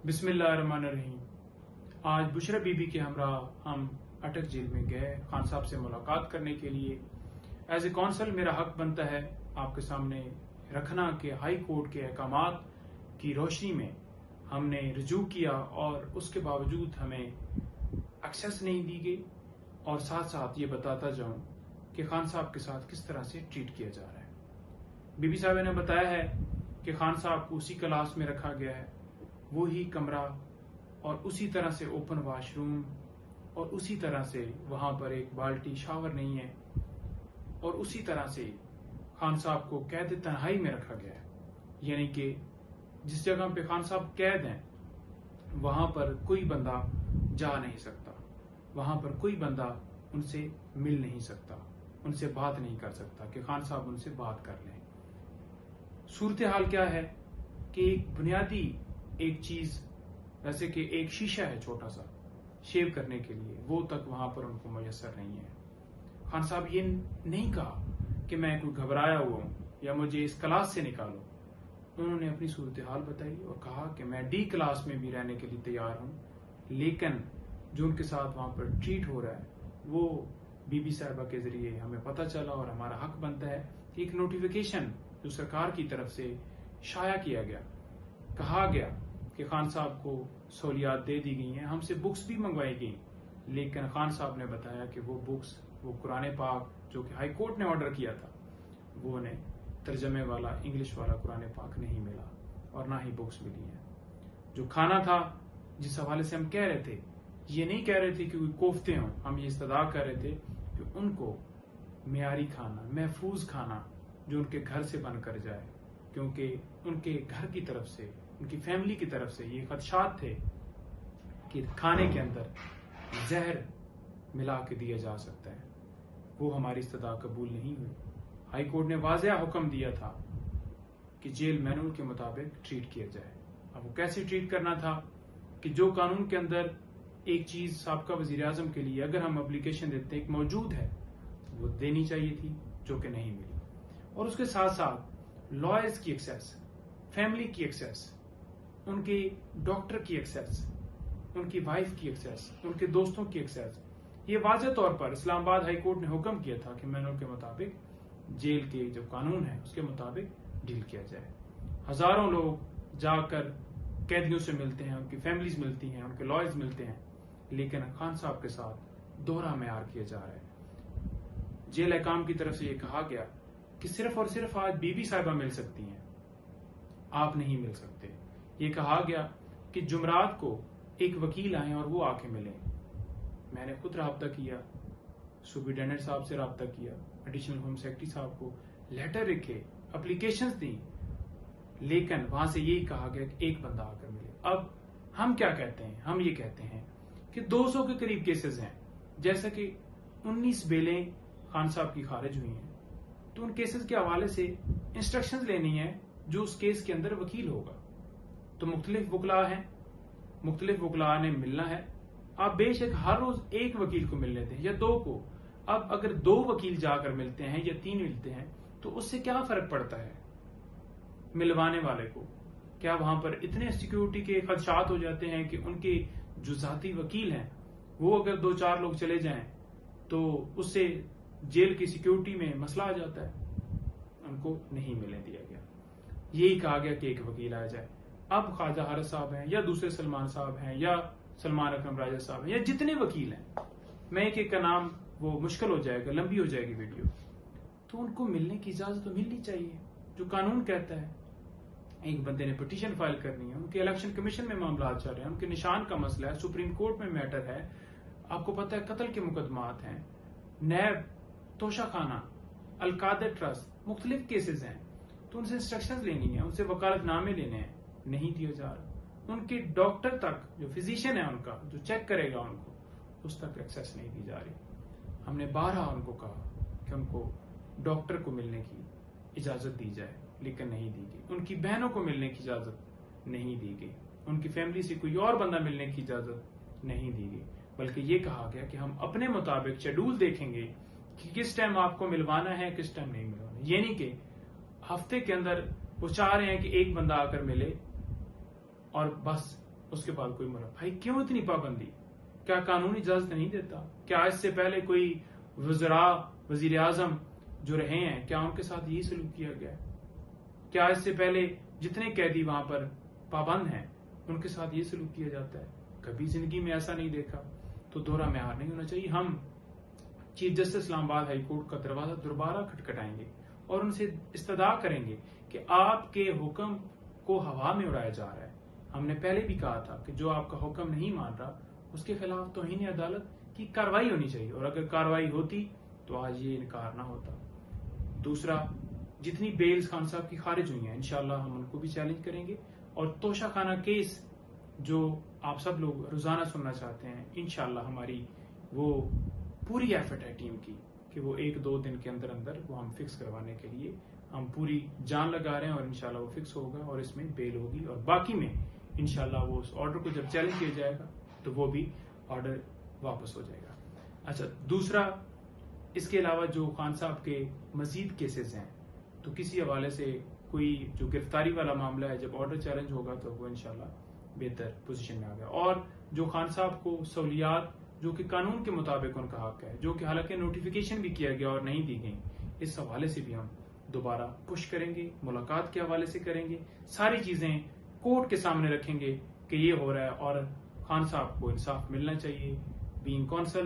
बिस्मिल्लाहिर्रहमानिर्रहीम। आज बुशरा बीबी के हमरा हम अटक जेल में गए खान साहब से मुलाकात करने के लिए। एज ए कौंसल मेरा हक बनता है आपके सामने रखना कि हाई कोर्ट के अहकामात की रोशनी में हमने रजू किया और उसके बावजूद हमें एक्सेस नहीं दी गई, और साथ साथ ये बताता जाऊं कि खान साहब के साथ किस तरह से ट्रीट किया जा रहा है। बीबी साहब ने बताया है कि खान साहब को उसी क्लास में रखा गया है, वही कमरा और उसी तरह से ओपन वॉशरूम और उसी तरह से वहां पर एक बाल्टी शावर नहीं है, और उसी तरह से खान साहब को कैद तन्हाई में रखा गया है। यानी कि जिस जगह पे खान साहब कैद हैं वहां पर कोई बंदा जा नहीं सकता, वहां पर कोई बंदा उनसे मिल नहीं सकता, उनसे बात नहीं कर सकता कि खान साहब उनसे बात कर लें। सूरत हाल क्या है कि एक बुनियादी एक चीज, जैसे कि एक शीशा है छोटा सा शेव करने के लिए, वो तक वहां पर उनको मुयसर नहीं है। खान साहब ये नहीं कहा कि मैं कोई घबराया हुआ हूं या मुझे इस क्लास से निकालो। उन्होंने अपनी सूरत हाल बताई और कहा कि मैं डी क्लास में भी रहने के लिए तैयार हूं, लेकिन जो उनके साथ वहां पर ट्रीट हो रहा है वो बीबी साहिबा के जरिए हमें पता चला, और हमारा हक बनता है कि एक नोटिफिकेशन जो सरकार की तरफ से शाया किया गया, कहा गया कि खान साहब को सहूलियात दे दी गई हैं, हमसे बुक्स भी मंगवाई गई, लेकिन खान साहब ने बताया कि वो बुक्स, वो कुरान पाक जो कि हाई कोर्ट ने ऑर्डर किया था, वो उन्हें तर्जमे वाला इंग्लिश वाला कुरान पाक नहीं मिला और ना ही बुक्स मिली हैं। जो खाना था जिस हवाले से हम कह रहे थे, ये नहीं कह रहे थे कि कोई कोफ्ते हों, हम ये इस्तदा कर रहे थे कि उनको मियारी खाना, महफूज खाना जो उनके घर से बनकर जाए, क्योंकि उनके घर की तरफ से, उनकी फैमिली की तरफ से ये खदशात थे कि खाने के अंदर जहर मिला के दिया जा सकता है। वो हमारी इस्तदा कबूल नहीं हुई। हाई कोर्ट ने वाज़ेह हुक्म दिया था कि जेल मैनुअल के मुताबिक ट्रीट किया जाए। अब वो कैसे ट्रीट करना था कि जो कानून के अंदर एक चीज साबका वजीर आजम के लिए अगर हम एप्लीकेशन देते एक मौजूद है, वो देनी चाहिए थी, जो कि नहीं मिली। और उसके साथ साथ लॉयर्स की एक्सेस, फैमिली की एक्सेस, उनके डॉक्टर की एक्सेस, उनकी वाइफ की एक्सेस, उनके दोस्तों की एक्सेस, ये वाज़ेह तौर पर इस्लामाबाद हाई कोर्ट ने हुक्म किया था कि मैनुअल के मुताबिक जेल के जो कानून है उसके मुताबिक डील किया जाए। हजारों लोग जाकर कैदियों से मिलते हैं, उनकी फैमिलीज मिलती हैं, उनके लॉयर्स मिलते हैं, लेकिन खान साहब के साथ दोहरा मेयार किया जा रहा है। जेल अहकाम की तरफ से यह कहा गया कि सिर्फ और सिर्फ आज बीबी साहिबा मिल सकती हैं, आप नहीं मिल सकते। ये कहा गया कि जुमरात को एक वकील आए और वो आके मिले। मैंने खुद राब्ता किया, सुपरिटेंडेंट साहब से राब्ता किया, एडिशनल होम सेक्रेटरी साहब को लेटर लिखे, एप्लीकेशंस दी, लेकिन वहां से यही कहा गया कि एक बंदा आकर मिले। अब हम क्या कहते हैं? हम ये कहते हैं कि 200 के करीब केसेस हैं, जैसा कि 19 बेलें खान साहब की खारिज हुई हैं, तो उन केसेस के हवाले से इंस्ट्रक्शंस लेनी है जो उस केस के अंदर वकील होगा। तो मुख्तलिफ वकला हैं, मुख्तलिफ वकला ने मिलना है। आप बेशक हर रोज एक वकील को मिल लेते हैं या दो को। अब अगर 2 वकील जाकर मिलते हैं या 3 मिलते हैं तो उससे क्या फर्क पड़ता है मिलवाने वाले को? क्या वहां पर इतने सिक्योरिटी के खदशात हो जाते हैं कि उनके जो जाती वकील हैं वो अगर 2-4 लोग चले जाएं तो उससे जेल की सिक्योरिटी में मसला आ जाता है? उनको नहीं मिलने दिया गया। यही कहा गया कि एक वकील आ जाए। अब ख्वाजा हारिस साहब हैं या दूसरे सलमान साहब हैं या सलमान अकरम राजा साहब हैं या जितने वकील हैं, मैं एक का नाम, वो मुश्किल हो जाएगा, लंबी हो जाएगी वीडियो, तो उनको मिलने की इजाजत तो मिलनी चाहिए। जो कानून कहता है एक बंदे ने पिटीशन फाइल करनी है, उनके इलेक्शन कमीशन में मामला चल रहे हैं, उनके निशान का मसला है, सुप्रीम कोर्ट में मैटर है, आपको पता है कत्ल के मुकदमात हैं, नैब, तोशा खाना, अलकादर ट्रस्ट, मुख्तलिफ केसेस हैं, तो उनसे इंस्ट्रक्शंस लेनी है, उनसे वकालतनामे लेने हैं, नहीं दिया जा रहा। उनके डॉक्टर तक, जो फिजिशियन है उनका, जो चेक करेगा उनको, उस तक एक्सेस नहीं दी जा रही। हमने 12 उनको कहा कि उनको डॉक्टर को मिलने की इजाजत दी जाए, लेकिन नहीं दी गई। उनकी बहनों को मिलने की इजाजत नहीं दी गई, उनकी फैमिली से कोई और बंदा मिलने की इजाजत नहीं दी गई, बल्कि ये कहा गया कि हम अपने मुताबिक शेड्यूल देखेंगे कि किस टाइम आपको मिलवाना है, किस टाइम नहीं मिलवाना। ये नहीं कि हफ्ते के अंदर वो चाह रहे हैं कि एक बंदा आकर मिले और बस اس کے بعد کوئی ملاقات. بھائی کیوں اتنی پابندی؟ کیا قانون اجازت نہیں دیتا؟ کیا اس سے پہلے کوئی وزراء، وزیر اعظم جو رہے ہیں، کیا ان کے ساتھ یہی سلوک کیا گیا؟ کیا اس سے پہلے جتنے قیدی وہاں پر پابند ہیں ان کے ساتھ یہ سلوک کیا جاتا ہے؟ کبھی زندگی میں ایسا نہیں دیکھا. تو دوہرا معیار نہیں ہونا چاہیے. ہم چیف جسٹس اسلام آباد ہائی کورٹ کا دروازہ دوبارہ کھٹکھٹائیں گے اور ان سے استدعا کریں گے کہ آپ کے حکم کو ہوا میں اڑایا جا رہا ہے. ہم نے پہلے بھی کہا تھا کہ جو آپ کا حکم نہیں مان رہا اس کے خلاف توہین عدالت کی کارروائی ہونی چاہیے، اور اگر کارروائی ہوتی تو آج یہ انکار نہ ہوتا. دوسرا، جتنی بیلز خان صاحب کی خارج ہوئی ہیں انشاءاللہ ہم ان کو بھی چیلنج کریں گے، اور توشہ خانہ کیس جو آپ سب لوگ روزانہ سننا چاہتے ہیں، انشاءاللہ ہماری وہ پوری ایفرٹ ہے ٹیم کی کہ وہ 1-2 دن کے اندر اندر وہ ہم فکس کروانے کے لیے ہم پوری جان لگا رہے ہیں، اور انشاءاللہ وہ فکس ہوگا اور اس میں بیل ہوگی. اور باقی میں انشاءاللہ وہ اس آرڈر کو جب چیلنج کیا جائے گا تو وہ بھی آرڈر واپس ہو جائے گا. اچھا، دوسرا، اس کے علاوہ جو خان صاحب کے مزید کیسز ہیں تو کسی حوالے سے کوئی جو گرفتاری والا معاملہ ہے، جب آرڈر چیلنج ہوگا تو وہ انشاءاللہ بہتر پوزیشن میں آ گیا. اور جو خان صاحب کو سہولیات جو کہ قانون کے مطابق ان کا حق ہے، جو کہ حالانکہ نوٹیفیکیشن بھی کیا گیا اور نہیں دی گئی، اس حوالے سے بھی ہم دوبارہ پش کریں گے، ملاقات کے حوالے سے کریں گے، ساری چیزیں کورٹ کے سامنے رکھیں گے کہ یہ ہو رہا ہے اور خان صاحب کو انصاف ملنا چاہیے. Being council